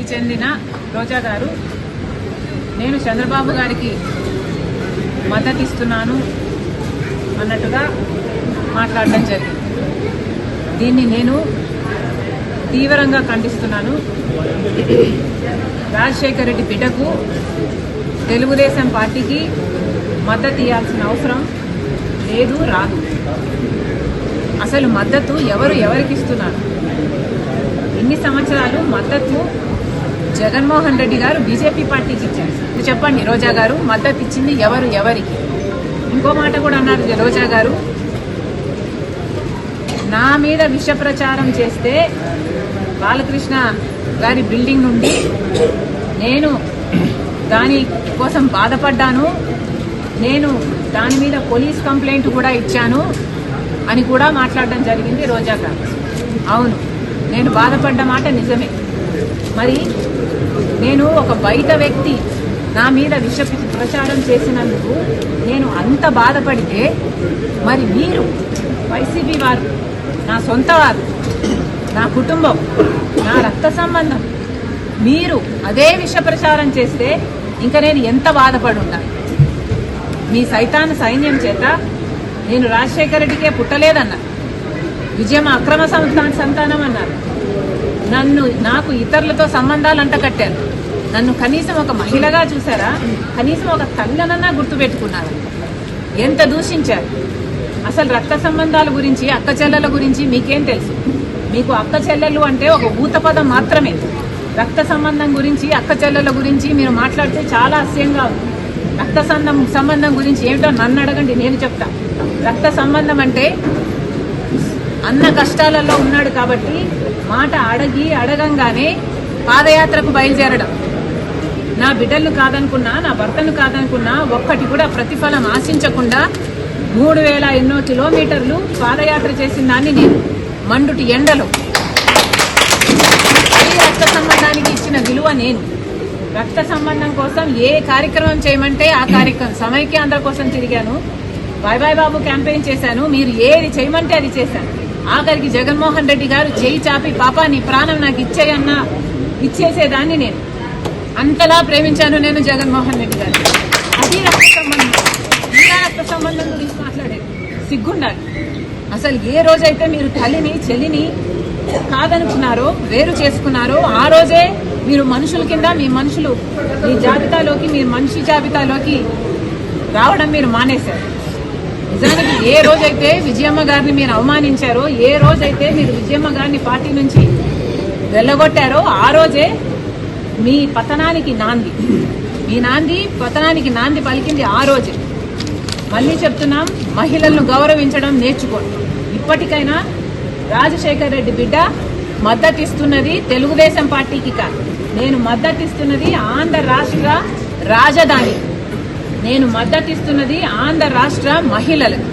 మృతి చెందిన రోజా గారు నేను చంద్రబాబు గారికి మద్దతిస్తున్నాను అన్నట్టుగా మాట్లాడడం జరిగింది. దీన్ని నేను తీవ్రంగా ఖండిస్తున్నాను. రాజశేఖర్ రెడ్డి బిడ్డకు తెలుగుదేశం పార్టీకి మద్దతు ఇవ్వాల్సిన అవసరం లేదు, రాదు. అసలు మద్దతు ఎవరికి ఇస్తున్నారు? ఇన్ని సంవత్సరాలు మద్దతు జగన్మోహన్ రెడ్డి గారు బీజేపీ పార్టీకి ఇచ్చారు. చెప్పండి, రోజా గారు మద్దతు ఇచ్చింది ఎవరికి? ఇంకో మాట కూడా అన్నారు రోజా గారు, నా మీద విష ప్రచారం చేస్తే బాలకృష్ణ గారి బిల్డింగ్ నుండి నేను దాని కోసం బాధపడ్డాను, నేను దాని మీద పోలీస్ కంప్లైంట్ కూడా ఇచ్చాను అని కూడా మాట్లాడడం జరిగింది రోజా గారు. అవును, నేను బాధపడ్డ మాట నిజమే. మరి నేను ఒక బయట వ్యక్తి నా మీద విష ప్రచారం చేసినందుకు నేను అంత బాధపడితే, మరి మీరు వైసీపీ వారు, నా సొంత వారు, నా కుటుంబం, నా రక్త సంబంధం, మీరు అదే విష ప్రచారం చేస్తే ఇంకా నేను ఎంత బాధపడి ఉంటాను? మీ సైతాన్ సైన్యం చేత నేను రాజశేఖర రెడ్డికే పుట్టలేదన్నారు, విజయమ్మ అక్రమ సంతానం అన్నారు, నాకు ఇతరులతో సంబంధాలు అంటకట్టారు, నన్ను కనీసం ఒక మహిళగా చూసారా? కనీసం ఒక తల్లనన్నా గుర్తుపెట్టుకున్నారు. ఎంత దూషించారు! అసలు రక్త సంబంధాల గురించి, అక్క చెల్లెల గురించి మీకేం తెలుసు? మీకు అక్క చెల్లెలు అంటే ఒక ఊత పదం మాత్రమే. రక్త సంబంధం గురించి, అక్క చెల్లెల గురించి మీరు మాట్లాడితే చాలా అసహ్యంగా ఉంది. రక్త సంబంధం గురించి ఏమిటో నన్ను అడగండి, నేను చెప్తా. రక్త సంబంధం అంటే అన్న కష్టాలలో ఉన్నాడు కాబట్టి మాట అడగంగానే పాదయాత్రకు బయలుదేరడం. నా బిడ్డలను కాదనుకున్నా, నా భర్తను కాదనుకున్నా, ఒక్కటి కూడా ప్రతిఫలం ఆశించకుండా 3000 ఎన్నో కిలోమీటర్లు పాదయాత్ర చేసిన దాన్ని నేను, మండుటి ఎండలో. ఈ రక్త సంబంధానికి ఇచ్చిన విలువ నేను. రక్త సంబంధం కోసం ఏ కార్యక్రమం చేయమంటే ఆ కార్యక్రమం. సమైక్యాంధ్ర కోసం తిరిగాను, బాయ్ బాయ్ బాబు క్యాంపెయిన్ చేశాను, మీరు ఏది చేయమంటే అది చేశాను. ఆఖరికి జగన్మోహన్ రెడ్డి గారు చేయి చాపి పాపా నీ ప్రాణం నాకు ఇచ్చేయన్నా ఇచ్చేసేదాన్ని నేను. అంతలా ప్రేమించాను నేను జగన్మోహన్ రెడ్డి గారు. అది రక్త సంబంధం. ఇలా రక్త సంబంధం గురించి మాట్లాడేది సిగ్గుండాలి. అసలు ఏ రోజైతే మీరు తల్లిని చెల్లిని కాదనుకున్నారో, వేరు చేసుకున్నారో, ఆ రోజే మీరు మనుషుల కింద, మీ జాబితాలోకి, మీరు మనిషి జాబితాలోకి రావడం మీరు మానేశారు. నిజానికి ఏ రోజైతే విజయమ్మ గారిని మీరు అవమానించారో, ఏ రోజైతే మీరు విజయమ్మ గారిని పార్టీ నుంచి వెళ్ళగొట్టారో, ఆ రోజే మీ పతనానికి నాంది, పతనానికి నాంది పలికింది ఆ రోజే. మళ్ళీ చెప్తున్నాం, మహిళలను గౌరవించడం నేర్చుకోండి. ఇప్పటికైనా రాజశేఖర్ రెడ్డి బిడ్డ మద్దతిస్తున్నది తెలుగుదేశం పార్టీకి కాదు, నేను మద్దతిస్తున్నది ఆంధ్ర రాష్ట్ర రాజధాని, నేను మద్దతిస్తున్నది ఆంధ్ర రాష్ట్ర మహిళలకు.